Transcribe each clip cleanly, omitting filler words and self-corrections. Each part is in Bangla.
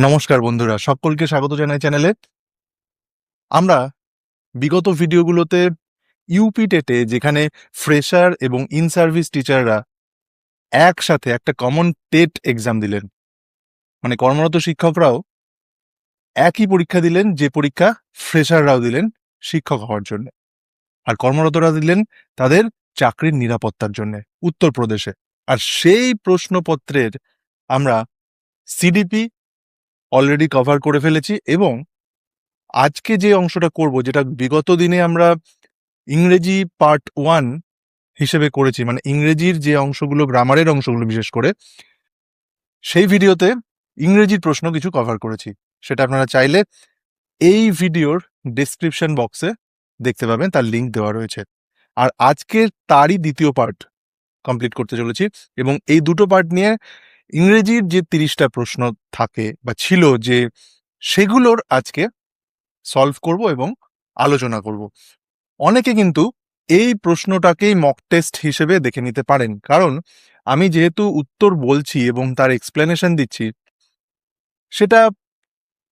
নমস্কার বন্ধুরা, সকলকে স্বাগত জানাই চ্যানেলে। আমরা বিগত ভিডিওগুলোতে ইউপি টেটে যেখানে ফ্রেশার এবং ইন সার্ভিস টিচাররা একসাথে একটা কমন টেট এক্সাম দিলেন, মানে কর্মরত শিক্ষকরাও একই পরীক্ষা দিলেন যে পরীক্ষা ফ্রেশাররাও দিলেন শিক্ষক হওয়ার জন্য, আর কর্মরতরা দিলেন তাদের চাকরির নিরাপত্তার জন্য উত্তরপ্রদেশে। আর সেই প্রশ্নপত্রের আমরা সিডিপি অলরেডি কভার করে ফেলেছি, এবং আজকে যে অংশটা করব, যেটা বিগত দিনে আমরা ইংরেজি পার্ট 1 হিসেবে করেছি, মানে ইংরেজির যে অংশগুলো, গ্রামারের অংশগুলো বিশেষ করে, সেই ভিডিওতে ইংরেজির প্রশ্ন কিছু কভার করেছি। সেটা আপনারা চাইলে এই ভিডিওর ডেসক্রিপশন বক্সে দেখতে পাবেন, তার লিঙ্ক দেওয়া রয়েছে। আর আজকে তারই দ্বিতীয় পার্ট কমপ্লিট করতে চলেছি, এবং এই দুটো পার্ট নিয়ে ইংরেজির যে 30টা প্রশ্ন থাকে বা ছিল, যে সেগুলোর আজকে সলভ করব এবং আলোচনা করব। অনেকে কিন্তু এই প্রশ্নটাকেই মক টেস্ট হিসেবে দেখে নিতে পারেন, কারণ আমি যেহেতু উত্তর বলছি এবং তার এক্সপ্লেনেশন দিচ্ছি, সেটা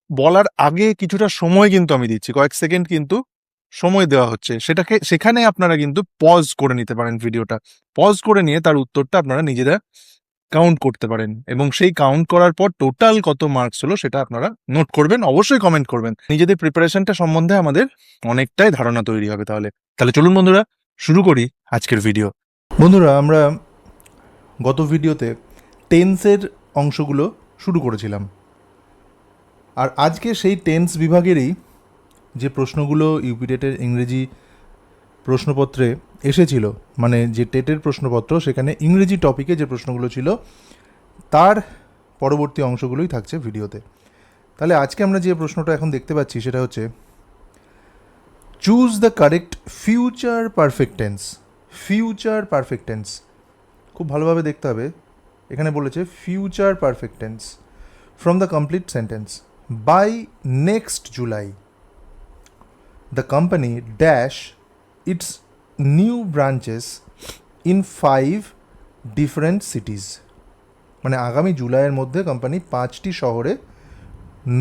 বলার আগে কিছুটা সময় কিন্তু আমি দিচ্ছি, কয়েক সেকেন্ড কিন্তু সময় দেওয়া হচ্ছে। সেখানে আপনারা কিন্তু পজ করে নিতে পারেন, ভিডিওটা পজ করে নিয়ে তার উত্তরটা আপনারা নিজেরা কাউন্ট করতে পারেন, এবং সেই কাউন্ট করার পর টোটাল কত মার্কস হলো সেটা আপনারা নোট করবেন, অবশ্যই কমেন্ট করবেন। নিজেদের প্রিপারেশনটা সম্বন্ধে আমাদের অনেকটাই ধারণা তৈরি হবে। তাহলে চলুন বন্ধুরা, শুরু করি আজকের ভিডিও। বন্ধুরা, আমরা গত ভিডিওতে টেন্সের অংশগুলো শুরু করেছিলাম, আর আজকে সেই টেন্স বিভাগেরই যে প্রশ্নগুলো ইউপি টেটের ইংরেজি প্রশ্নপত্রে এসেছিল, মানে যে টেটের প্রশ্নপত্র, সেখানে ইংরেজি টপিকে যে প্রশ্নগুলো ছিল তার পরবর্তী অংশগুলোই থাকছে ভিডিওতে। তাহলে আজকে আমরা যে প্রশ্নটা এখন দেখতে পাচ্ছি সেটা হচ্ছে choose the correct future perfect tense. Future perfect tense খুব ভালোভাবে দেখতে হবে। এখানে বলেছে future perfect tense from the complete sentence. By next July the company dash its new branches in 5 different cities. মানে আগামী জুলাইয়ের মধ্যে কোম্পানি 5টি শহরে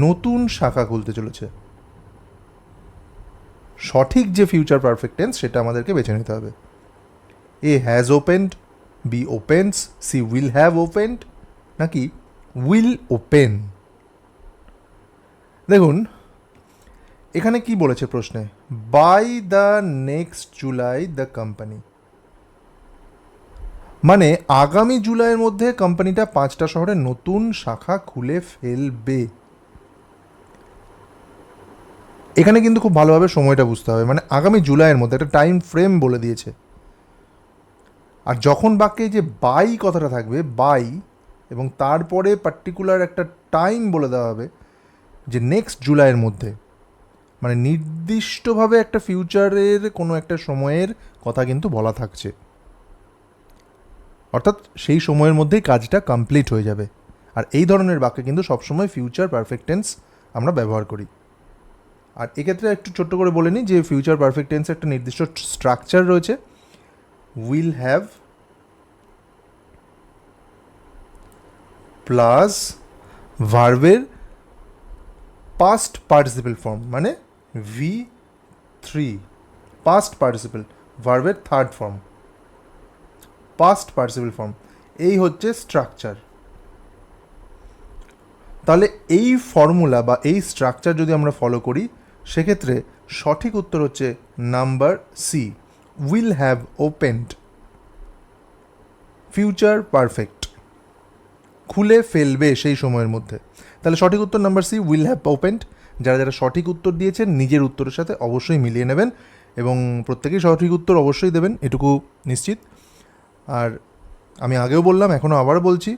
নতুন শাখা খুলতে চলেছে। সঠিক যে ফিউচার পারফেক্ট টেন্স সেটা আমাদেরকে বেছে নিতে হবে। A has opened, B opens, C will have opened, নাকি উইল ওপেন। দেখুন এখানে কি বলেছে প্রশ্নে, by the next July the company, মানে আগামী জুলাইয়ের মধ্যে কোম্পানিটা 5টা শহরে নতুন শাখা খুলে ফেলবে। এখানে কিন্তু খুব ভালোভাবে সময়টা বুঝতে হবে, মানে আগামী জুলাইয়ের মধ্যে একটা টাইম ফ্রেম বলে দিয়েছে। আর যখন বাক্যে যে বাই কথাটা থাকবে, বাই, এবং তারপরে পার্টিকুলার একটা টাইম বলে দেওয়া হবে যে নেক্সট জুলাইয়ের মধ্যে, মানে নির্দিষ্টভাবে একটা ফিউচারের কোনো একটা সময়ের কথা কিন্তু বলা থাকছে, অর্থাৎ সেই সময়ের মধ্যেই কাজটা কমপ্লিট হয়ে যাবে। আর এই ধরনের বাক্যে কিন্তু সবসময় ফিউচার পারফেক্ট টেন্স আমরা ব্যবহার করি। আর এক্ষেত্রে একটু ছোট্ট করে বলে নিই যে ফিউচার পারফেক্ট টেন্সের একটা নির্দিষ্ট স্ট্রাকচার রয়েছে। উইল হ্যাভ প্লাস ভার্বের পাস্ট পার্টিসিপেল ফর্ম, মানে V3, পাস্ট পার্টিসিপেল, ভার্বের third form, past participle form, এই হচ্ছে স্ট্রাকচার। তাহলে এই ফর্মুলা বা এই স্ট্রাকচার যদি আমরা ফলো করি, সেক্ষেত্রে সঠিক উত্তর হচ্ছে number C, will have opened. Future perfect, খুলে ফেলবে সেই সময়ের মধ্যে। তাহলে সঠিক উত্তর number C, will have opened. যারা যারা সঠিক উত্তর দিয়েছেন নিজের উত্তরের সাথে অবশ্যই মিলিয়ে নেবেন, এবং প্রত্যেকেই সঠিক উত্তর অবশ্যই দেবেন, এটুকু নিশ্চিত। আর আমি আগেও বললাম, এখনও আবার বলছি,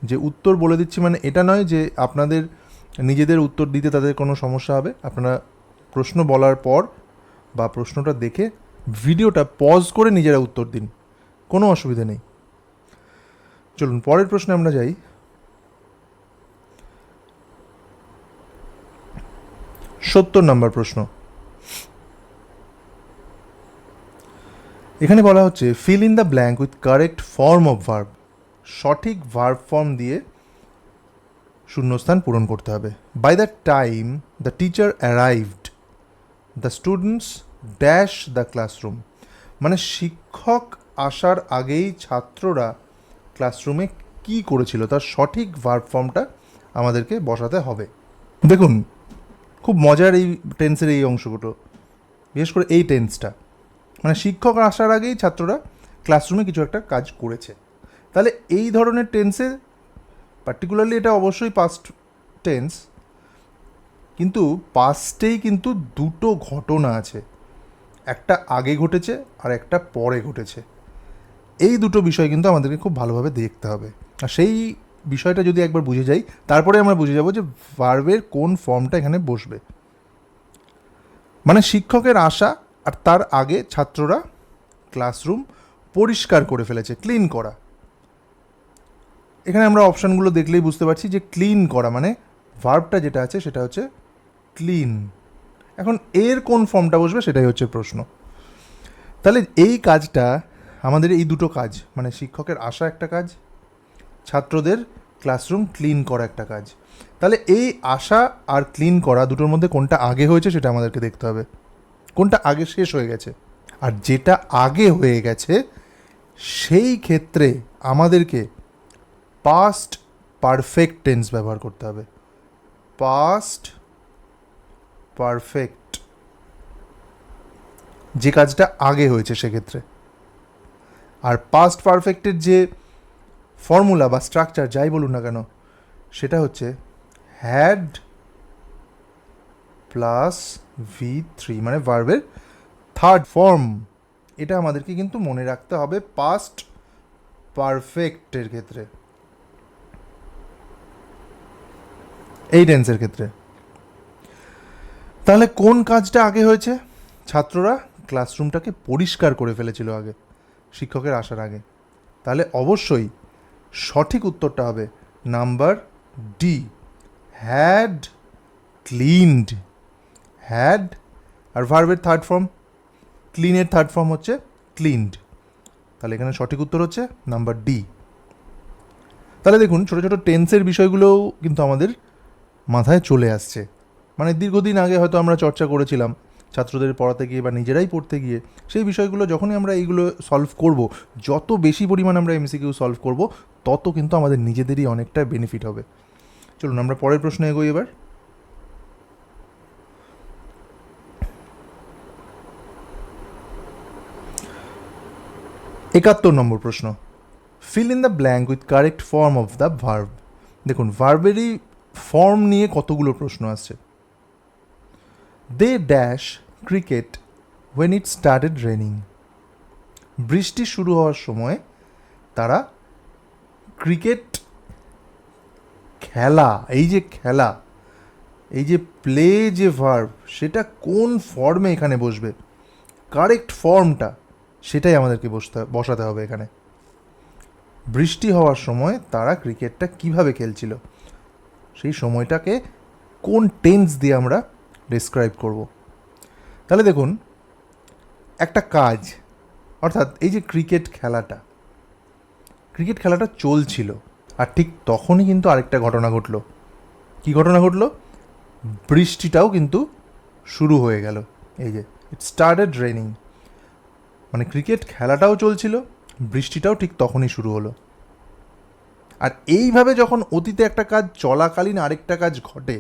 যে উত্তর বলে দিচ্ছি মানে এটা নয় যে আপনাদের নিজেদের উত্তর দিতে তাদের কোনো সমস্যা হবে। আপনারা প্রশ্ন বলার পর বা প্রশ্নটা দেখে ভিডিওটা পজ করে নিজেরা উত্তর দিন, কোনো অসুবিধা নেই। চলুন পরের প্রশ্নে আমরা যাই। 70 নম্বর প্রশ্ন। এখানে বলা হচ্ছে fill in the blank with correct form of verb. সঠিক ভার্ব ফর্ম দিয়ে শূন্যস্থান পূরণ করতে হবে। By the time the teacher arrived the students dash the classroom, মানে শিক্ষক আসার আগেই ছাত্ররা ক্লাসরুমে কি করেছিল তার সঠিক ভার্ব ফর্মটা আমাদেরকে বসাতে হবে। দেখুন খুব মজার এই টেন্সের এই অংশগুলো, বিশেষ করে এই টেন্সটা, মানে শিক্ষক আসার আগেই ছাত্ররা ক্লাসরুমে কিছু একটা কাজ করেছে। তাহলে এই ধরনের টেন্সে পার্টিকুলারলি এটা অবশ্যই পাস্ট টেন্স, কিন্তু পাস্টেই কিন্তু দুটো ঘটনা আছে, একটা আগে ঘটেছে আর একটা পরে ঘটেছে। এই দুটো বিষয় কিন্তু আমাদেরকে খুব ভালোভাবে দেখতে হবে, আর সেই বিষয়টা যদি একবার বুঝে যাই তারপরে আমরা বুঝে যাব যে ভার্বের কোন ফর্মটা এখানে বসবে। মানে শিক্ষকের আসা আর তার আগে ছাত্ররা ক্লাসরুম পরিষ্কার করে ফেলেছে, ক্লিন করা। এখানে আমরা অপশানগুলো দেখলেই বুঝতে পারছি যে ক্লিন করা মানে ভার্বটা যেটা আছে সেটা হচ্ছে ক্লিন। এখন এর কোন ফর্মটা বসবে সেটাই হচ্ছে প্রশ্ন। তাহলে এই কাজটা আমাদের, এই দুটো কাজ মানে শিক্ষকের আসা একটা কাজ, ছাত্রদের ক্লাসরুম ক্লিন করা একটা কাজ, তাহলে এই আসা আর ক্লিন করা দুটোর মধ্যে কোনটা আগে হয়েছে সেটা আমাদেরকে দেখতে হবে, কোনটা আগে শেষ হয়ে গেছে। আর যেটা আগে হয়ে গেছে সেই ক্ষেত্রে আমাদেরকে পাস্ট পারফেক্ট টেন্স ব্যবহার করতে হবে। পাস্ট পারফেক্ট, যে কাজটা আগে হয়েছে সেক্ষেত্রে। আর পাস্ট পারফেক্টের যে ফর্মুলা বা স্ট্রাকচার যাই বলুন না কেন সেটা হচ্ছে হ্যাড প্লাস V3, মানে ভার্বের থার্ড ফর্ম। এটা আমাদেরকে কিন্তু মনে রাখতে হবে পাস্ট পারফেক্টের ক্ষেত্রে, এই টেন্সের ক্ষেত্রে। তাহলে কোন কাজটা আগে হয়েছে? ছাত্ররা ক্লাসরুমটাকে পরিষ্কার করে ফেলেছিল আগে, শিক্ষকের আসার আগে। তাহলে অবশ্যই সঠিক উত্তরটা হবে number D, had cleaned. Had আর ভার্বের থার্ড ফর্ম, ক্লিনের থার্ড ফর্ম হচ্ছে ক্লিনড। তাহলে এখানে সঠিক উত্তর হচ্ছে নাম্বার ডি। তাহলে দেখুন ছোটো ছোটো টেন্সের বিষয়গুলোও কিন্তু আমাদের মাথায় চলে আসছে। মানে দীর্ঘদিন আগে হয়তো আমরা চর্চা করেছিলাম ছাত্রদের পড়াতে গিয়ে বা নিজেরাই পড়তে গিয়ে, সেই বিষয়গুলো যখনই আমরা এইগুলো সলভ করব, যত বেশি পরিমাণে আমরা এমসিকিউ সলভ করব তত কিন্তু আমাদের নিজেদেরই অনেকটা বেনিফিট হবে। চলুন আমরা পরের প্রশ্নে এগোই এবার। 71 নম্বর প্রশ্ন, fill in the blank with correct form of the verb. দেখুন ভার্বেরই ফর্ম নিয়ে কতগুলো প্রশ্ন আসছে। They dash cricket when it started raining. বৃষ্টি শুরু হওয়ার সময় তারা ক্রিকেট খেলা, এই যে খেলা, এই যে প্লে যে ভার্ব, সেটা কোন ফর্মে এখানে বসবে, কারেক্ট ফর্মটা সেটাই আমাদেরকে বসাতে হবে এখানে। বৃষ্টি হওয়ার সময় তারা ক্রিকেটটা কিভাবে খেলছিল, সেই সময়টাকে কোন টেন্স দিয়ে আমরা ডিসক্রাইব করব। তাহলে দেখুন একটা কাজ, অর্থাৎ এই যে ক্রিকেট খেলাটা চলছিল, আর ঠিক তখনই কিন্তু আরেকটা ঘটনা ঘটলো। কি ঘটনা ঘটলো? বৃষ্টিটাও কিন্তু শুরু হয়ে গেল। এই যে ইট স্টার্টেড রেনিং, মানে ক্রিকেট খেলাটাও চলছিল, বৃষ্টিটাও ঠিক তখনই শুরু হলো। আর এইভাবে যখন অতীতে একটা কাজ চলাকালীন আরেকটা কাজ ঘটে,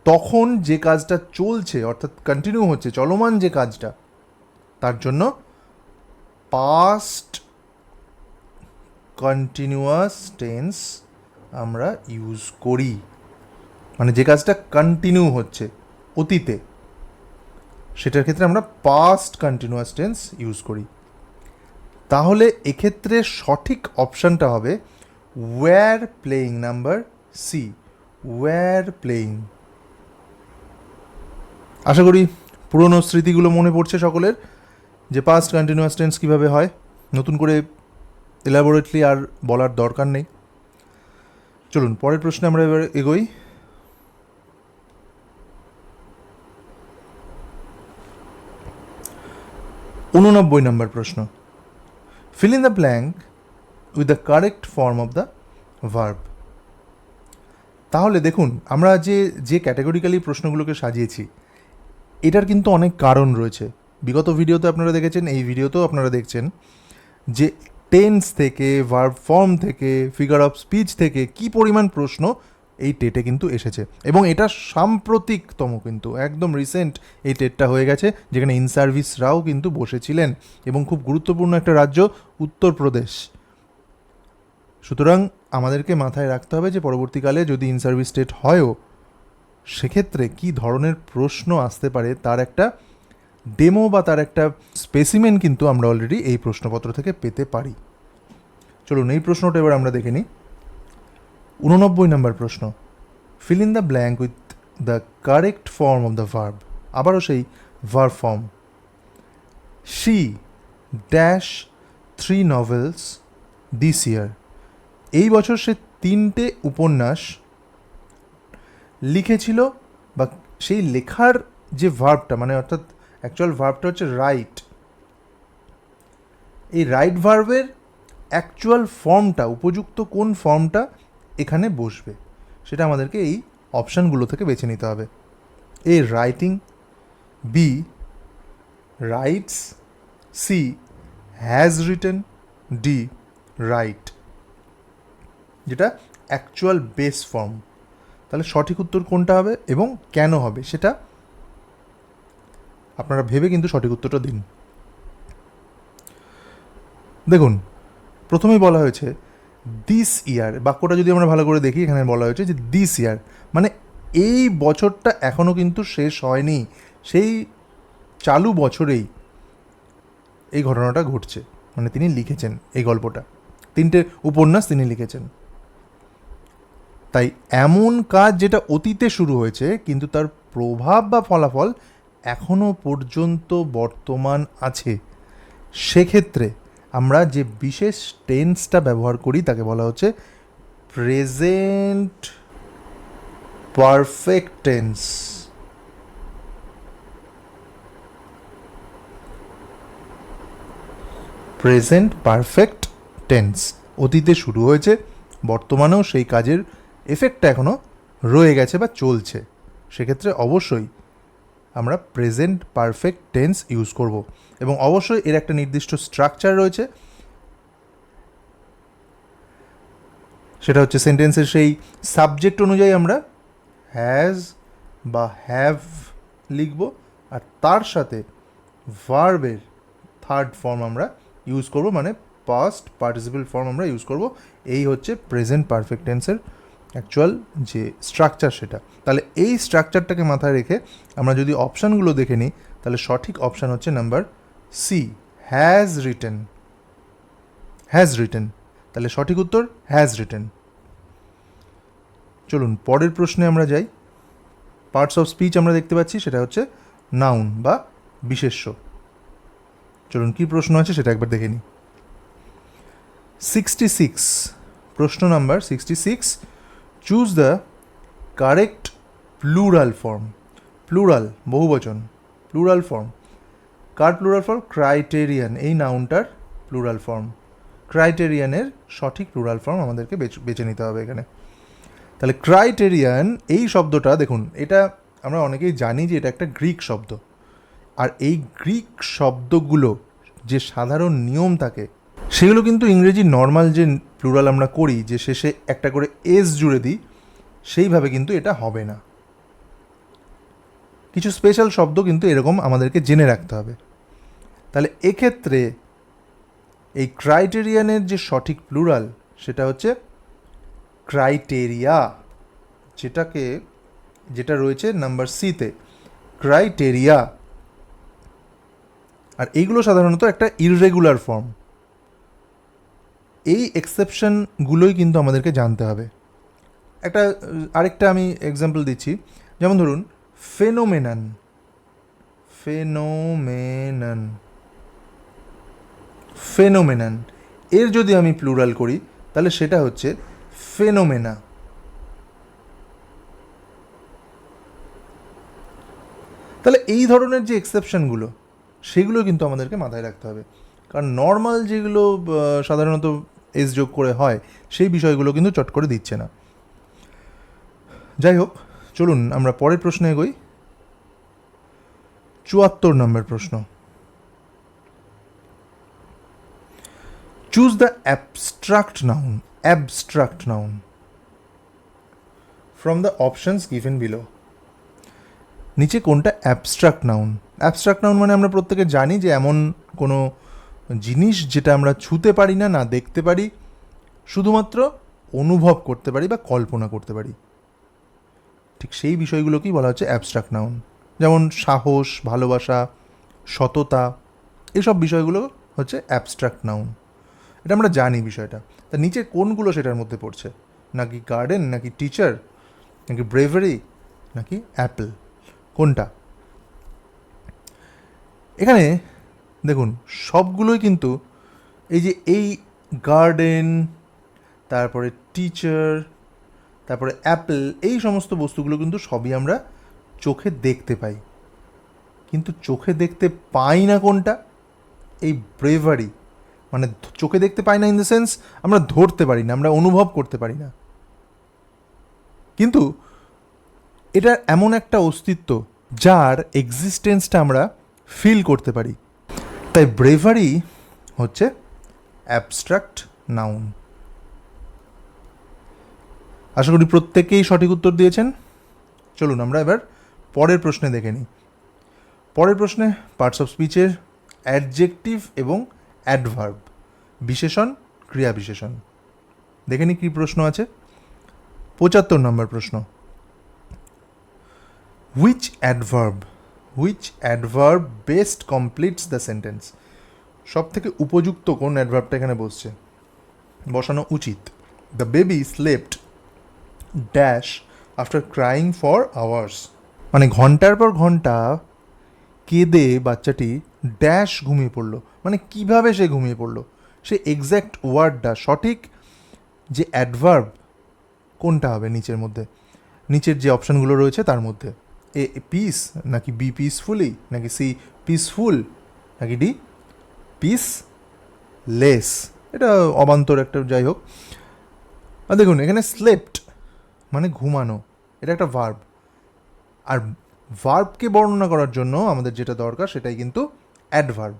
তখন যে কাজটা চলছে অর্থাৎ কন্টিনিউ হচ্ছে, চলমান যে কাজটা, তার জন্য পাস্ট কন্টিনিউয়াস টেন্স আমরা ইউজ করি। মানে যে কাজটা কন্টিনিউ হচ্ছে অতীতে, সেটার ক্ষেত্রে আমরা পাস্ট কন্টিনিউয়াস টেন্স ইউজ করি। তাহলে এক্ষেত্রে সঠিক অপশানটা হবে were playing, number C, were playing. আশা করি পুরনো স্মৃতিগুলো মনে পড়ছে সকলের, যে পাস্ট কন্টিনিউয়াস টেন্স কীভাবে হয়। নতুন করে এলাবোরেটলি আর বলার দরকার নেই। চলুন পরের প্রশ্নে আমরা এবার এগোই। 89 নম্বর প্রশ্ন, fill in the blank with the correct form of the verb. তাহলে দেখুন, আমরা যে ক্যাটাগরিক্যালি প্রশ্নগুলোকে সাজিয়েছি, এটার কিন্তু অনেক কারণ রয়েছে। বিগত ভিডিওতে আপনারা দেখেছেন, এই ভিডিওতেও আপনারা দেখছেন যে টেন্স থেকে, ভার্ব ফর্ম থেকে, ফিগার অফ স্পিচ থেকে কি পরিমাণ প্রশ্ন এই টেটে কিন্তু এসেছে। এবং এটা সাম্প্রতিকতম, কিন্তু একদম রিসেন্ট এই টেটটা হয়ে গেছে, যেখানে ইন সার্ভিসরাও কিন্তু বসেছিলেন, এবং খুব গুরুত্বপূর্ণ একটা রাজ্য উত্তরপ্রদেশ। সুতরাং আমাদেরকে মাথায় রাখতে হবে যে পরবর্তীকালে যদি ইন সার্ভিস টেট হয়ও, সেক্ষেত্রে কি ধরনের প্রশ্ন আসতে পারে তার একটা ডেমো বা তার একটা স্পেসিমেন কিন্তু আমরা অলরেডি এই প্রশ্নপত্র থেকে পেতে পারি। চলুন এই প্রশ্নটা এবার আমরা দেখে নিই। 89 নম্বর প্রশ্ন, fill in the blank with the correct form of the verb. আবারও সেই verb form. She dash 3 novels this ইয়ার। এই বছর সে 3টে উপন্যাস লিখেছিল, বা সেই লেখার যে ভার্বটা, মানে অর্থাৎ অ্যাকচুয়াল ভার্বটা হচ্ছে রাইট, এই রাইট ভার্বের অ্যাকচুয়াল ফর্মটা, উপযুক্ত কোন ফর্মটা এখানে বসবে, সেটা আমাদেরকে এই অপশানগুলো থেকে বেছে নিতে হবে। A writing, B writes, C has written, D write, যেটা অ্যাকচুয়াল বেস ফর্ম। তাহলে সঠিক উত্তর কোনটা হবে এবং কেন হবে সেটা আপনারা ভেবে কিন্তু সঠিক উত্তরটা দিন। দেখুন, প্রথমেই বলা হয়েছে দিস ইয়ার, বাক্যটা যদি আমরা ভালো করে দেখি, এখানে বলা হয়েছে যে দিস ইয়ার, মানে এই বছরটা এখনও কিন্তু শেষ হয়নি, সেই চালু বছরেই এই ঘটনাটা ঘটছে। মানে তিনি লিখেছেন এই গল্পটা, 3টে উপন্যাস তিনি লিখেছেন। তাই এমন কাজ যেটা অতীতে শুরু হয়েছে, কিন্তু তার প্রভাব বা ফলাফল এখনও পর্যন্ত বর্তমান আছে, সেক্ষেত্রে আমরা যে বিশেষ টেন্সটা ব্যবহার করি তাকে বলা হচ্ছে present perfect tense. Present perfect tense, অতীতে শুরু হয়েছে, বর্তমানেও সেই কাজের এফেক্টটা এখনও রয়ে গেছে বা চলছে, সেক্ষেত্রে অবশ্যই আমরা প্রেজেন্ট পারফেক্ট টেন্স ইউজ করব। এবং অবশ্যই এর একটা নির্দিষ্ট স্ট্রাকচার রয়েছে, সেটা হচ্ছে সেন্টেন্সের সেই সাবজেক্ট অনুযায়ী আমরা হ্যাজ বা হ্যাভ লিখব, আর তার সাথে ভার্বের থার্ড ফর্ম আমরা ইউজ করব, মানে পাস্ট পার্টিসিপল ফর্ম আমরা ইউজ করব। এই হচ্ছে প্রেজেন্ট পারফেক্ট টেন্সের অ্যাকচুয়াল যে স্ট্রাকচার সেটা। তাহলে এই স্ট্রাকচারটাকে মাথায় রেখে আমরা যদি অপশানগুলো দেখে নিই, তাহলে সঠিক অপশান হচ্ছে number C, has written. Has written, তাহলে সঠিক উত্তর হ্যাজ রিটেন। চলুন পরের প্রশ্নে আমরা যাই। পার্টস অফ স্পিচ আমরা দেখতে পাচ্ছি, সেটা হচ্ছে নাউন বা বিশেষ্য। চলুন কী প্রশ্ন আছে সেটা একবার দেখে নিই। 66, প্রশ্ন number 66, choose the correct plural form. Plural বহুবচন, প্লুরাল ফর্ম কার প্লুরাল ফর্ম? ক্রাইটেরিয়ান, এই নাউনটার প্লুরাল ফর্ম। ক্রাইটেরিয়ানের সঠিক প্লুরাল ফর্ম আমাদেরকে বেছে নিতে হবে এখানে। তাহলে ক্রাইটেরিয়ান এই শব্দটা দেখুন, এটা আমরা অনেকেই জানি যে এটা একটা গ্রিক শব্দ, আর এই গ্রিক শব্দগুলো যে সাধারণ নিয়ম থাকে সেগুলো কিন্তু ইংরেজি নর্মাল যে প্লুরাল আমরা করি, যে শেষে একটা করে এস জুড়ে দিই, সেইভাবে কিন্তু এটা হবে না। কিছু স্পেশাল শব্দ কিন্তু এরকম আমাদেরকে জেনে রাখতে হবে। তাহলে এক্ষেত্রে এই ক্রাইটেরিয়ানের যে সঠিক প্লুরাল সেটা হচ্ছে ক্রাইটেরিয়া, যেটা রয়েছে নাম্বার সিতে, ক্রাইটেরিয়া। আর এইগুলো সাধারণত একটা ইররেগুলার ফর্ম। এই এক্সেপশনগুলোই কিন্তু আমাদেরকে জানতে হবে। আরেকটা আমি এক্সাম্পল দিচ্ছি, যেমন ধরুন ফেনোমেনন। ফেনোমেনন, ফেনোমেনন, এর যদি আমি প্লুরাল করি তাহলে সেটা হচ্ছে ফেনোমেনা। তাহলে এই ধরনের যে এক্সেপশনগুলো সেগুলো কিন্তু আমাদেরকে মাথায় রাখতে হবে, কারণ নর্মাল যেগুলো সাধারণত এস যোগ করে হয় সেই বিষয়গুলো কিন্তু চট করে দিচ্ছে না। যাই হোক, চলুন আমরা পরের প্রশ্নে এগোই। 74 নম্বর প্রশ্ন। Choose the abstract noun from the options given below. নিচে কোনটা অ্যাবস্ট্রাক্ট নাউন? অ্যাবস্ট্রাক্ট নাউন মানে আমরা প্রত্যেকে জানি যে এমন কোনো জিনিস যেটা আমরা ছুতে পারি না, না দেখতে পারি, শুধুমাত্র অনুভব করতে পারি বা কল্পনা করতে পারি। ঠিক সেই বিষয়গুলোকেই বলা হচ্ছে অ্যাবস্ট্রাক্ট নাউন। যেমন সাহস, ভালোবাসা, সততা, এসব বিষয়গুলো হচ্ছে অ্যাবস্ট্রাক্ট নাউন। এটা আমরা জানি বিষয়টা। তা নিচে কোনগুলো সেটার মধ্যে পড়ছে? নাকি গার্ডেন, নাকি টিচার, নাকি ব্রেভারি, নাকি অ্যাপল? কোনটা? এখানে দেখুন সবগুলোই কিন্তু এই গার্ডেন, তারপরে টিচার, তারপরে অ্যাপল, এই সমস্ত বস্তুগুলো কিন্তু সবই আমরা চোখে দেখতে পাই। কিন্তু চোখে দেখতে পাই না কোনটা? এই ব্রেভারি। মানে চোখে দেখতে পাই না ইন দ্য সেন্স আমরা ধরতে পারি না, আমরা অনুভব করতে পারি না, কিন্তু এটা এমন একটা অস্তিত্ব যার এক্সিস্টেন্সটা আমরা ফিল করতে পারি। তাই ব্রেভারি হচ্ছে অ্যাবস্ট্রাক্ট নাউন। আশা করি প্রত্যেকেই সঠিক উত্তর দিয়েছেন। চলুন আমরা এবার পরের প্রশ্নে দেখে নিই। পরের প্রশ্নে পার্টস অফ স্পিচের অ্যাডজেক্টিভ এবং অ্যাডভার্ব, বিশেষণ, ক্রিয়া বিশেষণ। দেখে নিই কী প্রশ্ন আছে। 75 নম্বর প্রশ্ন। Which adverb best completes the sentence? সব থেকে উপযুক্ত কোন অ্যাডভার্বটা এখানে বসানো উচিত? The baby slept dash after crying for hours. মানে ঘন্টার পর ঘন্টা কেঁদে বাচ্চাটি ড্যাশ ঘুমিয়ে পড়লো। মানে কিভাবে সে ঘুমিয়ে পড়লো, সে এক্স্যাক্ট ওয়ার্ডটা, সঠিক যে অ্যাডভার্ব কোনটা হবে নিচের যে অপশানগুলো রয়েছে তার মধ্যে? এ পিস, নাকি বি পিসফুলি, নাকি সি পিসফুল, নাকি ডি পিসলেস? এটা অবান্তর একটা, যাই হোক। আর দেখুন এখানে স্লেপ্ট মানে ঘুমানো, এটা একটা ভার্ব। আর ভার্বকে বর্ণনা করার জন্য আমাদের যেটা দরকার সেটাই কিন্তু অ্যাডভার্ব।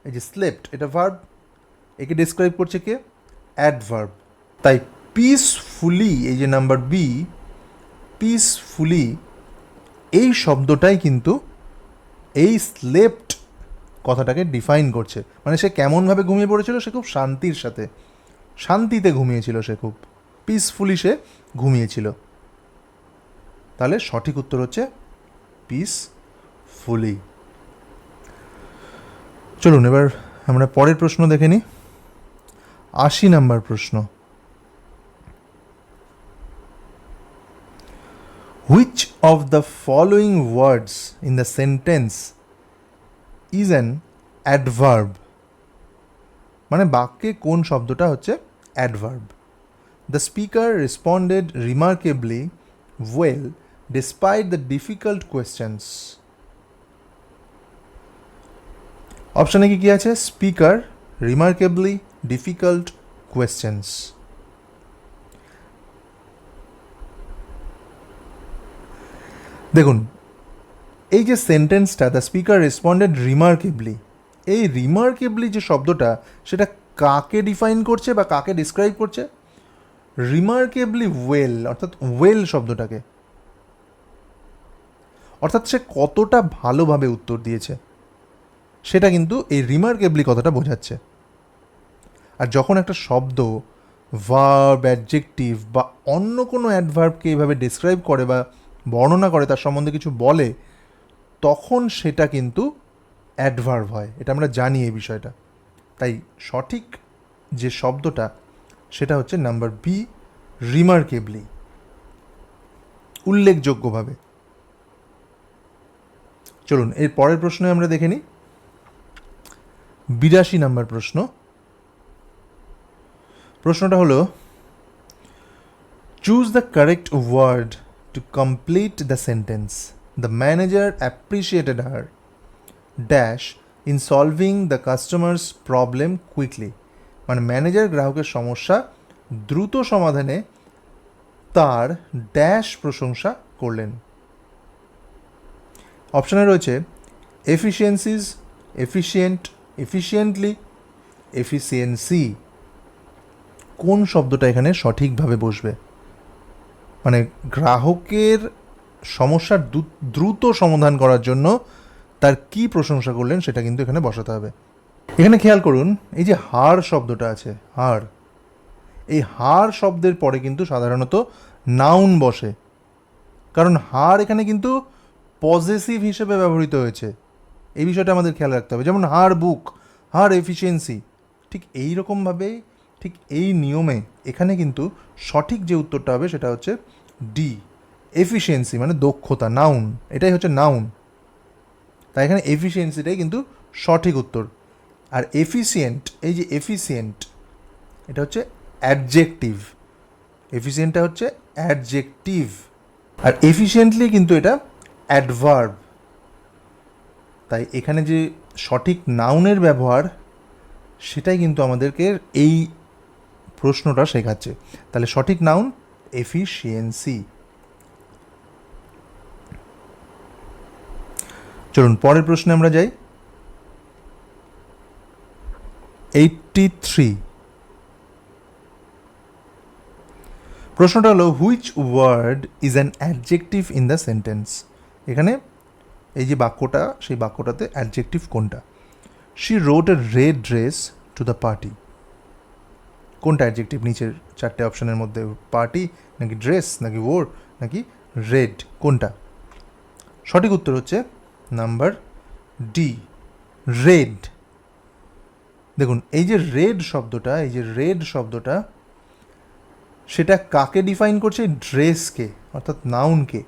এই যে স্লেপ্ট, এটা ভার্ব, একে ডেসক্রাইব করছে কে? অ্যাডভার্ব। তাই পিসফুলি, এই যে নাম্বার বি, পিসফুলি, এই শব্দটাই কিন্তু এই স্লেপ্ট কথাটাকে ডিফাইন করছে। মানে সে কেমনভাবে ঘুমিয়ে পড়েছিল? সে খুব শান্তিতে ঘুমিয়েছিল, সে খুব পিসফুলি সে ঘুমিয়েছিল। তাহলে সঠিক উত্তর হচ্ছে পিসফুলি। চলুন এবার আমরা পরের প্রশ্ন দেখে নিই। 80 নম্বর প্রশ্ন। Which of the following words in the sentence is an adverb? মানে বাক্যে কোন শব্দটা হচ্ছে adverb? The speaker responded remarkably well despite the difficult questions. অপশানে কি আছে? Speaker, remarkably, difficult, questions. দেখুন এই যে সেন্টেন্সটা, দ্য স্পিকার রেসপন্ডেড রিমার্কেবলি, এই রিমার্কেবলি যে শব্দটা, সেটা কাকে ডিফাইন করছে বা কাকে ডিসক্রাইব করছে? রিমার্কেবলি ওয়েল, অর্থাৎ ওয়েল শব্দটাকে, অর্থাৎ সে কতটা ভালোভাবে উত্তর দিয়েছে সেটা কিন্তু এই রিমার্কেবলি কথাটা বোঝাচ্ছে। আর যখন একটা শব্দ ভার্ব, অ্যাডজেক্টিভ বা অন্য কোনো অ্যাডভার্বকে এইভাবে ডিসক্রাইব করে বা বর্ণনা করে, তার সম্বন্ধে কিছু বলে, তখন সেটা কিন্তু অ্যাডভার্ব হয়। এটা আমরা জানি এই বিষয়টা। তাই সঠিক যে শব্দটা সেটা হচ্ছে নাম্বার বি, রিমার্কেবলি, উল্লেখযোগ্যভাবে। চলুন এর পরের প্রশ্নে আমরা দেখে নিই। 82 নম্বর প্রশ্ন। প্রশ্নটা হলো, choose the correct word to complete the sentence. The manager appreciated her dash in solving the customers problem quickly. মানে ম্যানেজার গ্রাহকের সমস্যা দ্রুত সমাধানে তার ড্যাশ প্রশংসা করলেন। অপশানে রয়েছে এফিসিয়েন্সিজ, এফিশিয়েন্ট, এফিশিয়েন্টলি, এফিসিয়েন্সি। কোন শব্দটা এখানে সঠিকভাবে বসবে? মানে গ্রাহকের সমস্যার দ্রুত সমাধান করার জন্য তার কি প্রশংসা করলেন সেটা কিন্তু এখানে বসাতে হবে। এখানে খেয়াল করুন, এই যে হার শব্দটা আছে, হার, এই হার শব্দের পরে কিন্তু সাধারণত নাউন বসে, কারণ হার এখানে কিন্তু পজেসিভ হিসেবে ব্যবহৃত হয়েছে। এই বিষয়টা আমাদের খেয়াল রাখতে হবে। যেমন হার বুক, হার এফিসিয়েন্সি, ঠিক এই রকমভাবে, ঠিক এই নিয়মে এখানে কিন্তু সঠিক যে উত্তরটা হবে সেটা হচ্ছে ডি, এফিসিয়েন্সি, মানে দক্ষতা, নাউন, এটাই হচ্ছে নাউন। তাই এখানে এফিসিয়েন্সিটাই কিন্তু সঠিক উত্তর। আর এফিসিয়েন্ট, এই যে এফিসিয়েন্ট, এটা হচ্ছে অ্যাডজেক্টিভ, এফিসিয়েন্টটা হচ্ছে অ্যাডজেক্টিভ, আর এফিসিয়েন্টলি কিন্তু এটা অ্যাডভার্ব। তাই এখানে যে সঠিক নাউনের ব্যবহার সেটাই কিন্তু আমাদেরকে এই প্রশ্নটা শেখাচ্ছে। তাহলে সঠিক নাউন এফিসিয়েন্সি। চলুন পরের প্রশ্নে আমরা যাই। 83 প্রশ্নটা হলো which word is an adjective in the sentence. এখানে এই যে বাক্যটা, সেই বাক্যটাতে অ্যাডজেক্টিভ কোনটা? She wrote a red dress to the party. কোনটা অ্যাডজেক্টিভ নিচের চারটে অপশনের মধ্যে? পার্টি নাকি ড্রেস নাকি ওর নাকি রেড, কোনটা? সঠিক উত্তর হচ্ছে নাম্বার ডি, রেড। দেখুন এই যে রেড শব্দটা, এই যে রেড শব্দটা, সেটা কাকে ডিফাইন করছে? ড্রেসকে, অর্থাৎ নাউনকে।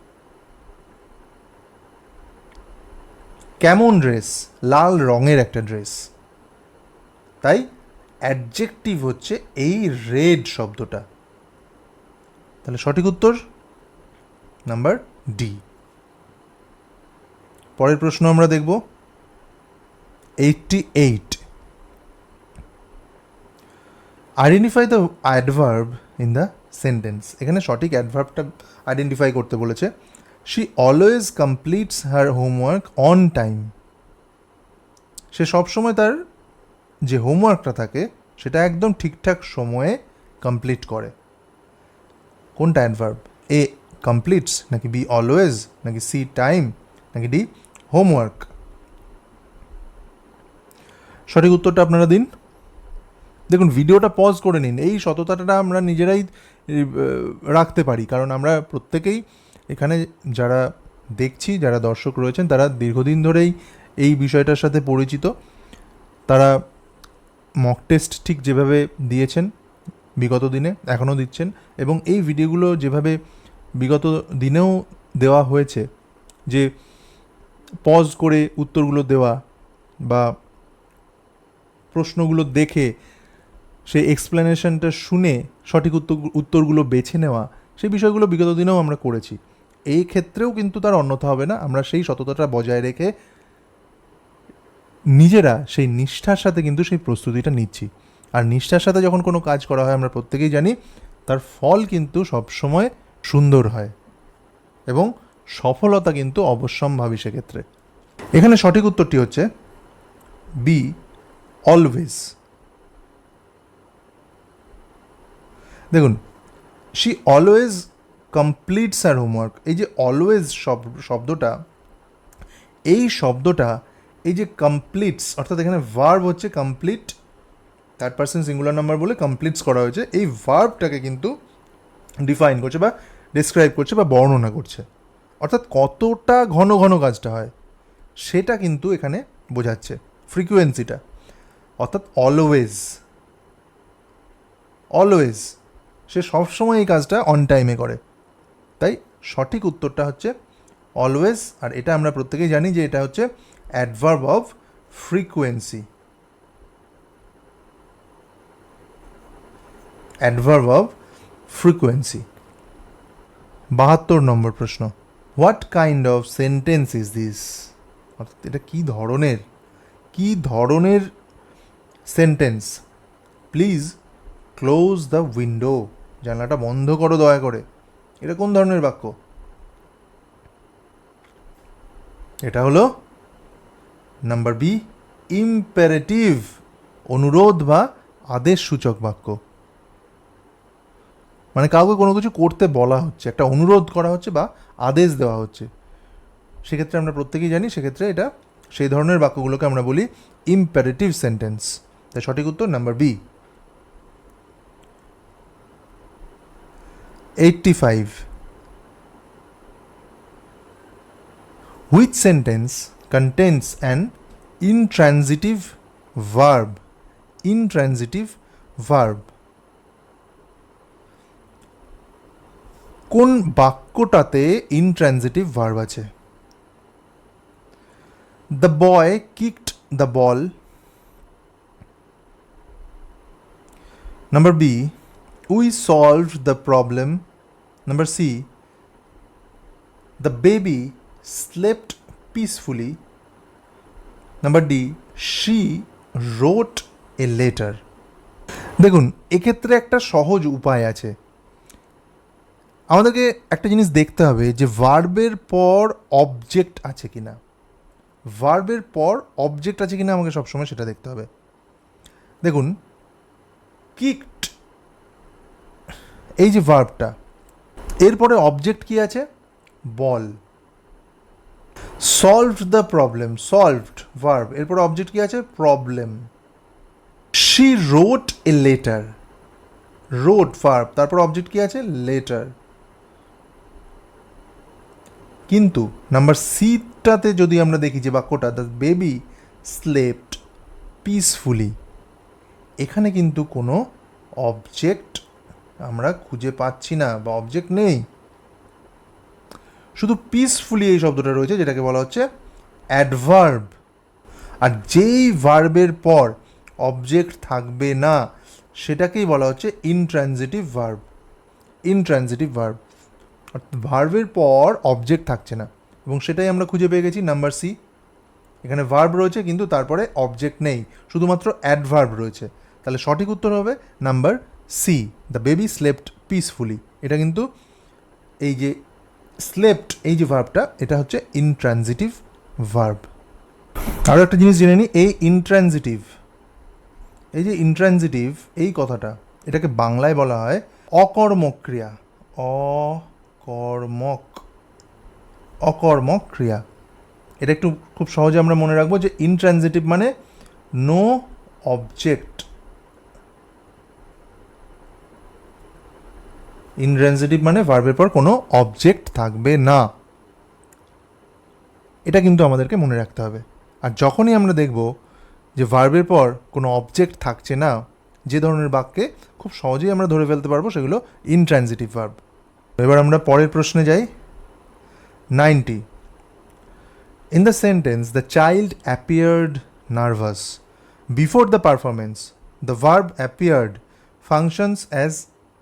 কেমন ড্রেস? লাল রঙের একটা ড্রেস। তাই অ্যাডজেক্টিভ হচ্ছে এই রেড শব্দটা। তাহলে সঠিক উত্তর নাম্বার ডি। পরের প্রশ্ন আমরা দেখব 88। Identify the adverb in the sentence. এখানে সঠিক অ্যাডভার্বটা আইডেন্টিফাই করতে বলেছে। She always completes her homework on time. সে সবসময় তার যে হোমওয়ার্কটা থাকে সেটা একদম ঠিকঠাক সময়ে কমপ্লিট করে। কোনটা অ্যাডভার্ব? এ কমপ্লিটস নাকি বি অলওয়েজ নাকি সি টাইম নাকি ডি হোমওয়ার্ক? সঠিক উত্তরটা আপনারা দিন। দেখুন ভিডিওটা পজ করে নিন, এই সততাটা আমরা নিজেরাই রাখতে পারি, কারণ আমরা প্রত্যেকেই এখানে যারা দেখছি, যারা দর্শক রয়েছেন, তারা দীর্ঘদিন ধরেই এই বিষয়টার সাথে পরিচিত। তারা মক টেস্ট ঠিক যেভাবে দিয়েছেন বিগত দিনে এখনও দিচ্ছেন, এবং এই ভিডিওগুলো যেভাবে বিগত দিনেও দেওয়া হয়েছে, যে পজ করে উত্তরগুলো দেওয়া বা প্রশ্নগুলো দেখে সেই এক্সপ্লেনেশনটা শুনে সঠিক উত্তরগুলো বেছে নেওয়া, সেই বিষয়গুলো বিগত দিনেও আমরা করেছি। এই ক্ষেত্রেও কিন্তু তার অন্যথা হবে না। আমরা সেই সততাটা বজায় রেখে নিজেরা সেই নিষ্ঠার সাথে কিন্তু সেই প্রস্তুতিটা নিচ্ছি। আর নিষ্ঠার সাথে যখন কোনো কাজ করা হয় আমরা প্রত্যেকেই জানি তার ফল কিন্তু সবসময় সুন্দর হয় এবং সফলতা কিন্তু অবশ্যম্ভাবী সেক্ষেত্রে। এখানে সঠিক উত্তরটি হচ্ছে বি, অলওয়েজ। দেখুন, she always completes her homework, এই যে অলওয়েজ শব্দটা, এই শব্দটা, এই যে কমপ্লিটস, অর্থাৎ এখানে ভার্ব হচ্ছে complete, third person singular number বলে কমপ্লিটস করা হয়েছে, এই ভার্বটাকে কিন্তু ডিফাইন করছে বা ডিসক্রাইব করছে বা বর্ণনা করছে। অর্থাৎ কতটা ঘন ঘন কাজটা হয় সেটা কিন্তু এখানে বোঝাচ্ছে ফ্রিকুয়েন্সিটা। অর্থাৎ অলওয়েজ, অলওয়েজ সে সবসময় এই কাজটা অন টাইমে করে। তাই সঠিক উত্তরটা হচ্ছে অলওয়েজ। আর এটা আমরা প্রত্যেকেই জানি যে এটা হচ্ছে adverb of frequency, adverb of frequency. 72 নম্বর প্রশ্ন, what kind of sentence is this? অর্থাৎ এটা কী ধরনের sentence? Please close the window, জানলাটা বন্ধ করো দয়া করে। এটা কোন ধরনের বাক্য? এটা হলো নাম্বার বি, ইম্পেরেটিভ, অনুরোধ বা আদেশ সূচক বাক্য। মানে কাউকে কোনো কিছু করতে বলা হচ্ছে, একটা অনুরোধ করা হচ্ছে বা আদেশ দেওয়া হচ্ছে, সেক্ষেত্রে আমরা প্রত্যেকেই জানি সেক্ষেত্রে এটা সেই ধরনের বাক্যগুলোকে আমরা বলি ইম্পেরেটিভ সেন্টেন্স। তাই সঠিক উত্তর number B. 85. Which sentence contains an intransitive verb? Intransitive verb. কোন বাক্যটাতে ইনট্রানজিটিভ ভার্ব আছে? The boy kicked the ball. Number B, we solved the problem. Number C, the baby slept peacefully. Number D, she wrote a letter. দেখুন, এক্ষেত্রে একটা সহজ উপায় আছে। আমাদেরকে একটা জিনিস দেখতে হবে যে ভার্বের পর অবজেক্ট আছে কিনা। ভার্বের পর অবজেক্ট আছে কিনা আমাকে সবসময় সেটা দেখতে হবে। দেখুন, কিকড এই যে ভার্বটা, এরপরে অবজেক্ট কি আছে? Ball. Solved the problem, solved verb, এরপরে অবজেক্ট কি আছে? Problem. She wrote a letter, wrote verb, তারপর অবজেক্ট কি আছে? লেটার। কিন্তু নাম্বার সিটাতে যদি আমরা দেখি যে বাক্যটা, দ্য বেবি স্লেপ্ট পিসফুলি, এখানে কিন্তু কোনো অবজেক্ট আমরা খুঁজে পাচ্ছি না বা অবজেক্ট নেই, শুধু পিসফুলি এই শব্দটা রয়েছে, যেটাকে বলা হচ্ছে অ্যাডভার্ব। আর যেই ভার্বের পর অবজেক্ট থাকবে না সেটাকেই বলা হচ্ছে ইনট্রানজিটিভ ভার্ব। ইনট্রানজিটিভ ভার্ব, ভার্বের পর অবজেক্ট থাকছে না, এবং সেটাই আমরা খুঁজে পেয়ে গেছি নাম্বার সি। এখানে ভার্ব রয়েছে কিন্তু তারপরে অবজেক্ট নেই, শুধুমাত্র অ্যাডভার্ব রয়েছে। তাহলে সঠিক উত্তর হবে number C, the baby slept peacefully. এটা কিন্তু এই যে স্লেপ্ট এই যে ভার্বটা, এটা হচ্ছে ইনট্রানজিটিভ ভার্ব। আরও একটা জিনিস জেনে নিই, এই ইনট্রানজিটিভ, এই যে ইনট্রানজিটিভ এই কথাটা, এটাকে বাংলায় বলা হয় অকর্মক ক্রিয়া। অকর্মক, অকর্মক ক্রিয়া। এটা একটু খুব সহজে আমরা মনে রাখবো যে ইনট্রানজিটিভ মানে নো অবজেক্ট। ইনট্রানজিটিভ মানে ভার্বের পর কোনো অবজেক্ট থাকবে না, এটা কিন্তু আমাদেরকে মনে রাখতে হবে। আর যখনই আমরা দেখব যে ভার্বের পর কোনো অবজেক্ট থাকছে না, যে ধরনের বাক্যে খুব সহজেই আমরা ধরে ফেলতে পারবো সেগুলো ইনট্রানজিটিভ ভার্ব। এবার আমরা পরের প্রশ্নে যাই। 90. In the sentence, the child appeared nervous. Before the performance, the verb appeared functions as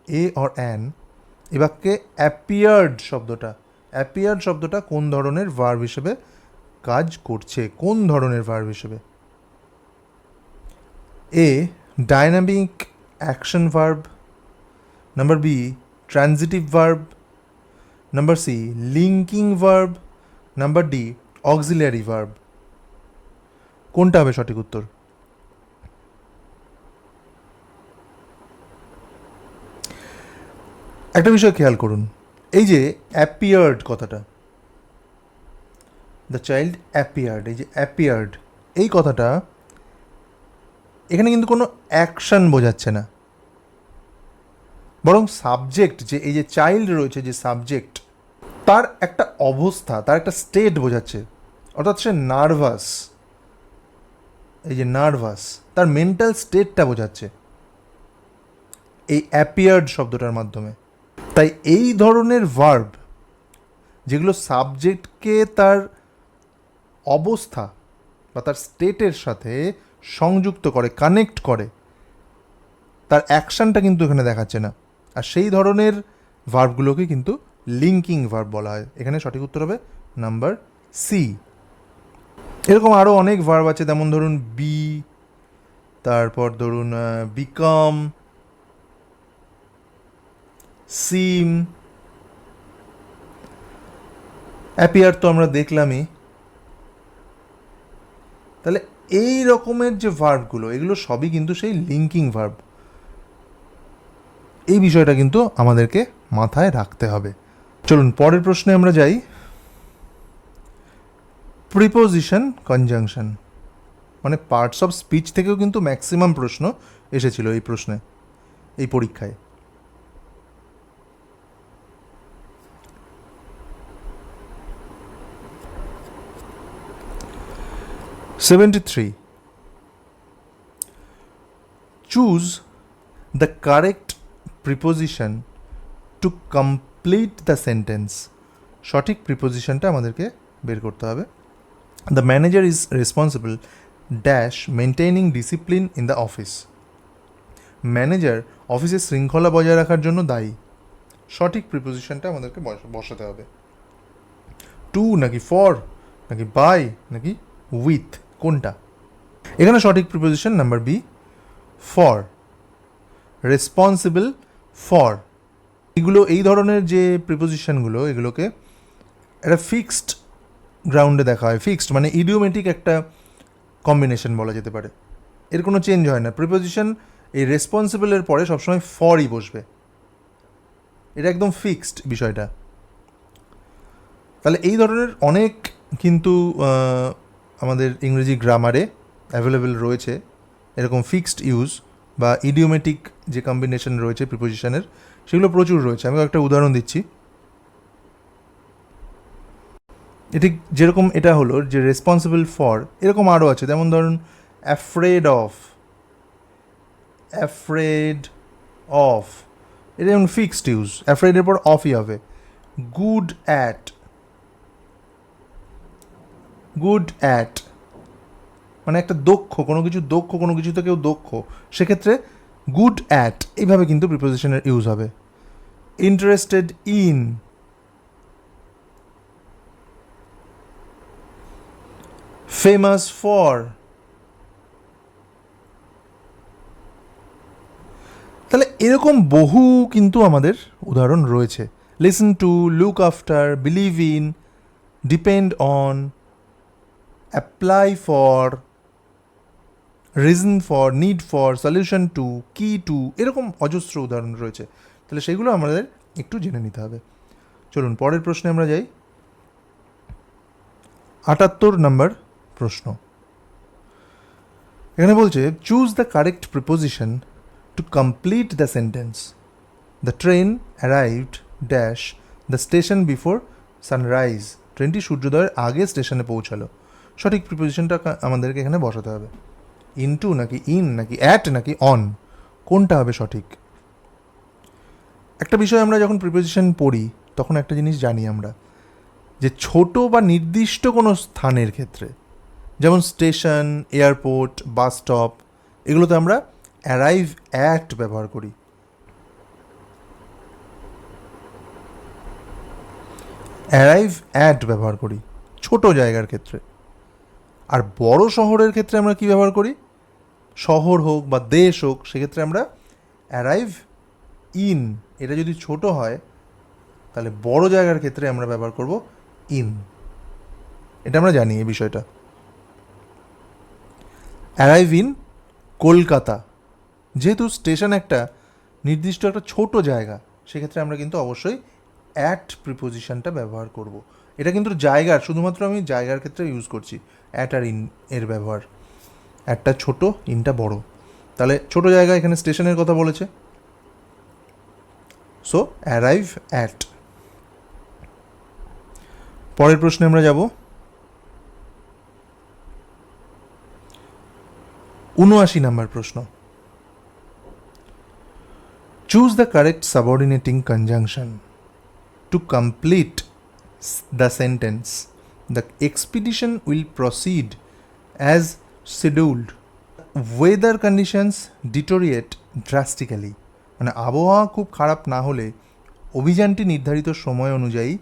a or an. এ বাক্যে appeared শব্দটা কোন ধরনের ভার্ব হিসেবে কাজ করছে? কোন ধরনের ভার্ব হিসেবে? A, dynamic action verb. Number B, transitive verb. Number C, linking verb. Number D, auxiliary verb. কোনটা হবে সঠিক উত্তর? একটা বিষয় খেয়াল করুন, এই যে অ্যাপিয়ার্ড কথাটা, দ্য চাইল্ড অ্যাপিয়ার্ড, এই যে অ্যাপিয়ার্ড এই কথাটা, এখানে কিন্তু কোনো অ্যাকশন বোঝাচ্ছে না, বরং সাবজেক্ট, যে এই যে চাইল্ড রয়েছে, যে সাবজেক্ট, তার একটা অবস্থা, তার একটা স্টেট বোঝাচ্ছে। অর্থাৎ সে নার্ভাস, এই যে নার্ভাস, তার মেন্টাল স্টেটটা বোঝাচ্ছে এই অ্যাপিয়ার্ড শব্দটার মাধ্যমে। তাই এই ধরনের ভার্ব যেগুলো সাবজেক্টকে তার অবস্থা বা তার স্টেটের সাথে সংযুক্ত করে, কানেক্ট করে, তার অ্যাকশানটা কিন্তু এখানে দেখাচ্ছে না। আর সেই ধরনের ভার্বগুলোকে কিন্তু লিঙ্কিং ভার্ব বলা হয়। এখানে সঠিক উত্তর হবে নাম্বার সি। এরকম আরও অনেক ভার্ব আছে, যেমন ধরুন বি, তারপর ধরুন বিকাম, সিম, অ্যাপিয়ার তো আমরা দেখলামই। তাহলে এই রকমের যে ভার্বগুলো, এগুলো সবই কিন্তু সেই লিঙ্কিং ভার্ব। এই বিষয়টা কিন্তু আমাদেরকে মাথায় রাখতে হবে। চলুন পরের প্রশ্নে আমরা যাই। প্রিপোজিশন কনজাংশন, মানে পার্টস অফ স্পিচ থেকেও কিন্তু ম্যাক্সিমাম প্রশ্ন এসেছিল এই প্রশ্নে, এই পরীক্ষায়। #73, choose the correct preposition two complete the sentence. সঠিক প্রিপোজিশনটা আমাদেরকে বের করতে হবে। The manager is responsible dash maintaining discipline in the office. Manager অফিসে শৃঙ্খলা বজায় রাখার জন্য দায়ী। সঠিক প্রিপোজিশনটা আমাদেরকে বসাতে হবে। টু নাকি ফর নাকি বাই নাকি উইথ, কোনটা? এখানে সঠিক preposition number B, for. Responsible for, এগুলো এই ধরনের যে প্রিপোজিশনগুলো, এগুলোকে একটা ফিক্সড গ্রাউন্ডে দেখা হয়। ফিক্সড মানে ইডিওমেটিক একটা কম্বিনেশন বলা যেতে পারে, এর কোনো চেঞ্জ হয় না। প্রিপোজিশন এই রেসপন্সিবলের পরে সবসময় ফরই বসবে, এটা একদম ফিক্সড বিষয়টা। তাহলে এই ধরনের অনেক কিন্তু আমাদের ইংরেজি গ্রামারে অ্যাভেলেবেল রয়েছে এরকম ফিক্সড ইউজ বা ইডিওমেটিক যে কম্বিনেশন রয়েছে প্রিপোজিশনের, সেগুলো প্রচুর রয়েছে। আমি একটা উদাহরণ দিচ্ছি। এটি যেরকম এটা হলো যে রেসপন্সিবল ফর, এরকম আরও আছে। যেমন ধরুন অ্যাফ্রেড অফ, অ্যাফ্রেড অফ, এটা যেমন ফিক্সড ইউজ, অ্যাফ্রেডের পর অফই হবে। গুড অ্যাট, গুড অ্যাট মানে একটা দক্ষ, কোনো কিছু দক্ষ, কোনো কিছুতে কেউ দক্ষ, সেক্ষেত্রে গুড অ্যাট এইভাবে কিন্তু প্রিপোজিশনের ইউজ হবে। Interested in, famous for. তাহলে এরকম বহু কিন্তু আমাদের উদাহরণ রয়েছে। Listen to, look after, believe in, depend on, apply for, reason for, need for, solution to, key to, এরকম অজস্র উদাহরণ রয়েছে। তাহলে সেগুলো আমাদের একটু জেনে নিতে হবে। চলুন পরের প্রশ্নে আমরা যাই। ৭৮ নম্বর প্রশ্ন। এখানে বলছে choose the correct preposition two complete the sentence. The train arrived dash the station before sunrise. ট্রেনটি সূর্যোদয়ের আগে স্টেশনে পৌঁছালো। সঠিক প্রিপোজিশনটা আমাদেরকে এখানে বসাতে হবে। ইনটু নাকি ইন নাকি অ্যাট নাকি অন, কোনটা হবে সঠিক? একটা বিষয় আমরা যখন প্রিপোজিশন পড়ি তখন একটা জিনিস জানি আমরা, যে ছোট বা নির্দিষ্ট কোনো স্থানের ক্ষেত্রে, যেমন স্টেশন, এয়ারপোর্ট, বাস স্টপ, এগুলোতে আমরা অ্যারাইভ অ্যাট ব্যবহার করি। অ্যারাইভ অ্যাট ব্যবহার করি ছোট জায়গার ক্ষেত্রে। আর বড় শহরের ক্ষেত্রে আমরা কি ব্যবহার করি? শহর হোক বা দেশ হোক, সেক্ষেত্রে আমরা অ্যারাইভ ইন। এটা যদি ছোট হয় তাহলে বড় জায়গার ক্ষেত্রে আমরা ব্যবহার করব ইন। এটা আমরা জানি এই বিষয়টা। অ্যারাইভ ইন কলকাতা, যেহেতু স্টেশন একটা নির্দিষ্ট একটা ছোট জায়গা, সেক্ষেত্রে আমরা কিন্তু অবশ্যই অ্যাট প্রিপোজিশনটা ব্যবহার করব। এটা কিন্তু জায়গার, শুধুমাত্র আমি জায়গার ক্ষেত্রে ইউজ করছি অ্যাট আর ইন এর ব্যবহার। অ্যাটটা ছোট, ইনটা বড়। তাহলে ছোট জায়গা, এখানে স্টেশনের কথা বলেছে, সো অ্যারাইভ অ্যাট। পরের প্রশ্নে আমরা যাব। ৭৯ নম্বর প্রশ্ন। Choose the correct subordinating conjunction two complete the sentence. The expedition will proceed as scheduled. Weather conditions deteriorate drastically, মানে আবহাওয়া খুব খারাপ না হলে অভিযানটি নির্ধারিত সময় অনুযায়ী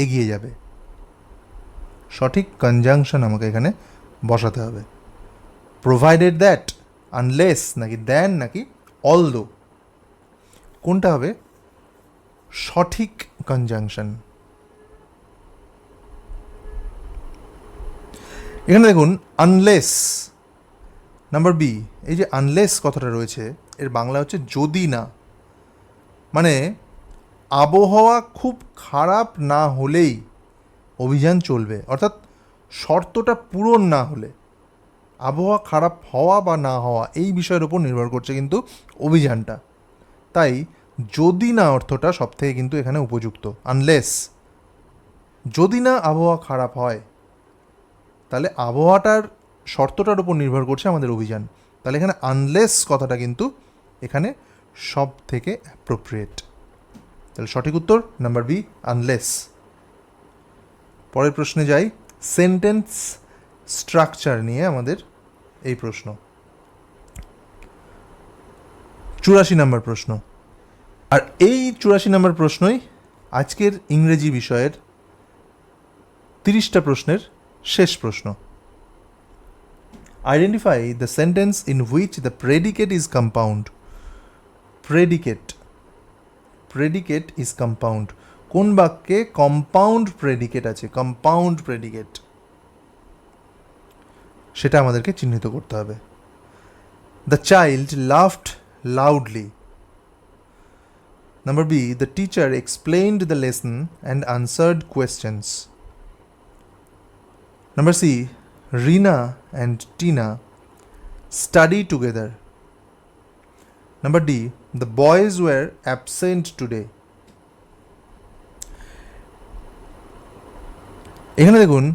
এগিয়ে যাবে। সঠিক কনজাংশন আমাকে এখানে বসাতে হবে। প্রোভাইডেড দ্যাট, আনলেস নাকি দেন নাকি অলদো, কোনটা হবে সঠিক কনজাংশন? এখানে দেখুন আনলেস, নাম্বার বি, এই যে আনলেস কথাটা রয়েছে এর বাংলা হচ্ছে যদি না, মানে আবহাওয়া খুব খারাপ না হলেই অভিযান চলবে, অর্থাৎ শর্তটা পূরণ না হলে, আবহাওয়া খারাপ হওয়া বা না হওয়া এই বিষয়ের উপর নির্ভর করছে কিন্তু অভিযানটা। তাই যদি না অর্থটা সব থেকে কিন্তু এখানে উপযুক্ত। আনলেস, যদি না আবহাওয়া খারাপ হয় তাহলে আবহাওয়াটার শর্তটার উপর নির্ভর করছে আমাদের অভিযান, তাহলে এখানে আনলেস কথাটা কিন্তু এখানে সব থেকে অ্যাপ্রোপ্রিয়েট। তাহলে সঠিক উত্তর নাম্বার বি, আনলেস। পরের প্রশ্নে যাই, সেন্টেন্স স্ট্রাকচার নিয়ে আমাদের এই প্রশ্ন, 84 নম্বর প্রশ্ন। আর এই 84 নম্বর প্রশ্নই আজকের ইংরেজি বিষয়ের 30টা প্রশ্নের শেষ প্রশ্ন। Identify the sentence in which the predicate is compound. Predicate is compound, কোন বাক্যে কম্পাউন্ড প্রেডিকেট আছে, কম্পাউন্ড প্রেডিকেট, সেটা আমাদেরকে চিহ্নিত করতে হবে। The child laughed loudly. Number B, the teacher explained the lesson and answered questions. Number C, Reena and Tina study together. Number D, the boys were absent today. এখানে দেখুন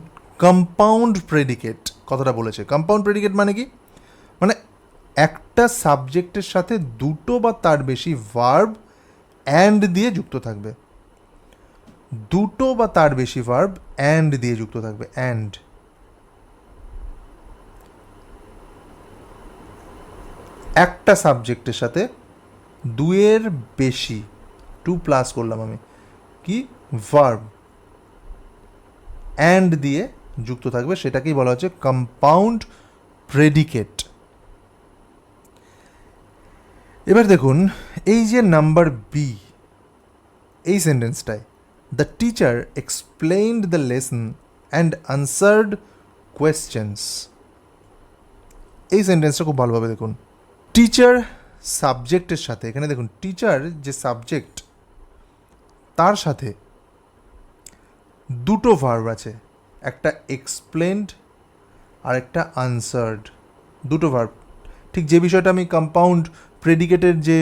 কম্পাউন্ড প্রেডিকেট কথাটা বলেছে। কম্পাউন্ড প্রেডিকেট মানে কি, মানে একটা সাবজেক্টের সাথে দুটো বা তার বেশি ভার্ব অ্যান্ড দিয়ে যুক্ত থাকবে, দুটো বা তার বেশি ভার্ব অ্যান্ড দিয়ে যুক্ত থাকবে, অ্যান্ড। একটা সাবজেক্টের সাথে দুয়ের বেশি, 2+ করলাম আমি, কি ভার্ব অ্যান্ড দিয়ে যুক্ত থাকবে, সেটাকেই বলা হচ্ছে কম্পাউন্ড প্রেডিকেট। এবার দেখুন এই যে নাম্বার বি, এই সেন্টেন্সটায় the teacher explained the lesson and answered questions, এই সেন্টেন্সটা খুব ভালোভাবে দেখুন। টিচার সাবজেক্টের সাথে, এখানে দেখুন টিচার যে সাবজেক্ট তার সাথে দুটো ভার্ব আছে, একটা এক্সপ্লেন্ড আর একটা আনসার্ড, দুটো ভার্ব। ঠিক যে বিষয়টা আমি কম্পাউন্ড প্রেডিকেটের যে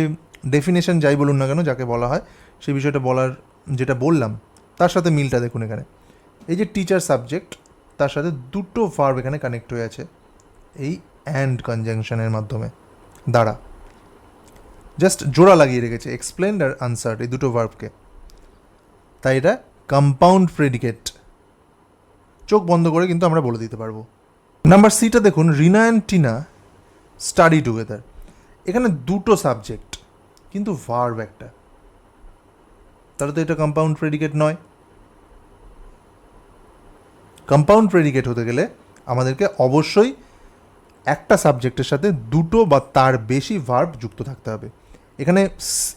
ডেফিনেশন যাই বলুন না কেন যাকে বলা হয়, সেই বিষয়টা বলার যেটা বললাম তার সাথে মিলটা দেখুন এখানে। এই যে টিচার সাবজেক্ট তার সাথে দুটো ভার্ব এখানে কানেক্ট হয়ে আছে এই অ্যান্ড কনজাংশনের মাধ্যমে দ্বারা, জাস্ট জোড়া লাগিয়ে রেখেছে এক্সপ্লেন্ড আর আনসার্ড এই দুটো ভার্বকে, তাই এটা কম্পাউন্ড প্রেডিকেট। চোখ বন্ধ করে কিন্তু আমরা বলে দিতে পারবো। নাম্বার সিটা দেখুন, রিনা অ্যান্ড টিনা স্টাডি টুগেদার, এখানে দুটো সাবজেক্ট কিন্তু ভার্ব একটা, তাহলে তো এটা কম্পাউন্ড প্রেডিকেট নয়। কম্পাউন্ড প্রেডিকেট হতে গেলে আমাদেরকে অবশ্যই একটা সাবজেক্টের সাথে দুটো বা তার বেশি ভার্ব যুক্ত থাকতে হবে। এখানে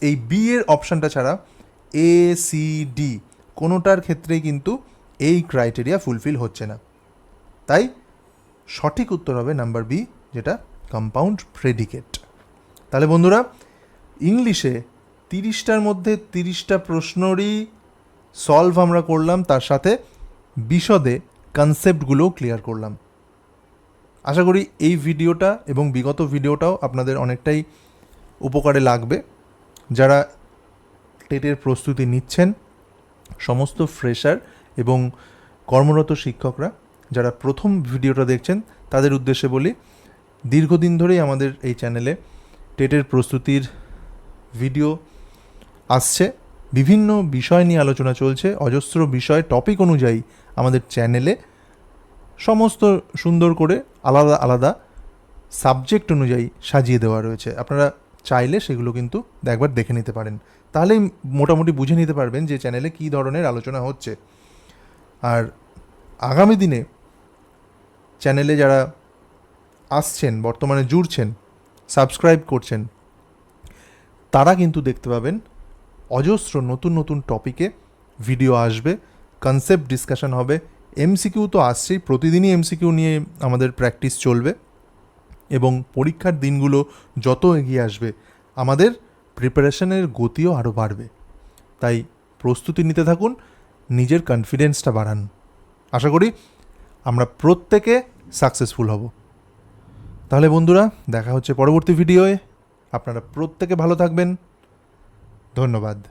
এই বি এর অপশানটা ছাড়া এ সি ডি কোনোটার ক্ষেত্রেই কিন্তু এই ক্রাইটেরিয়া ফুলফিল হচ্ছে না, তাই সঠিক উত্তর হবে নাম্বার বি, যেটা কম্পাউন্ড প্রেডিকেট। তাহলে বন্ধুরা ইংলিশে 30টার মধ্যে 30টা প্রশ্নরই সলভ আমরা করলাম, তার সাথে বিশদে কনসেপ্টগুলোও ক্লিয়ার করলাম। আশা করি এই ভিডিওটা এবং বিগত ভিডিওটাও আপনাদের অনেকটাই উপকারে লাগবে। যারা টেটের প্রস্তুতি নিচ্ছেন, সমস্ত ফ্রেশার এবং কর্মরত শিক্ষকরা যারা প্রথম ভিডিওটা দেখছেন তাদের উদ্দেশ্যে বলি, দীর্ঘদিন ধরেই আমাদের এই চ্যানেলে টেটের প্রস্তুতির ভিডিও আসছে, বিভিন্ন বিষয় নিয়ে আলোচনা চলছে, অজস্র বিষয় টপিক অনুযায়ী আমাদের চ্যানেলে সমস্ত সুন্দর করে আলাদা আলাদা সাবজেক্ট অনুযায়ী সাজিয়ে দেওয়া রয়েছে। আপনারা চাইলে সেগুলো কিন্তু একবার দেখে নিতে পারেন, তাহলেই মোটামুটি বুঝে নিতে পারবেন যে চ্যানেলে কী ধরনের আলোচনা হচ্ছে। আর আগামী দিনে চ্যানেলে যারা আসছেন, বর্তমানে জুড়ছেন, সাবস্ক্রাইব করছেন, তারা কিন্তু দেখতে পাবেন অজস্র নতুন নতুন টপিকে ভিডিও আসবে, কনসেপ্ট ডিসকাশন হবে এমসিকিউ তো আসছেই, প্রতিদিনই এমসিকিউ নিয়ে আমাদের প্র্যাকটিস চলবে এবং পরীক্ষার দিনগুলো যত এগিয়ে আসবে আমাদের প্রিপারেশনের গতিও আরও বাড়বে। তাই প্রস্তুতি নিতে থাকুন, নিজের কনফিডেন্সটা বাড়ান। আশা করি আমরা প্রত্যেকে সাকসেসফুল হব। তাহলে বন্ধুরা, দেখা হচ্ছে পরবর্তী ভিডিওয়ে। আপনারা প্রত্যেকে ভালো থাকবেন। ধন্যবাদ।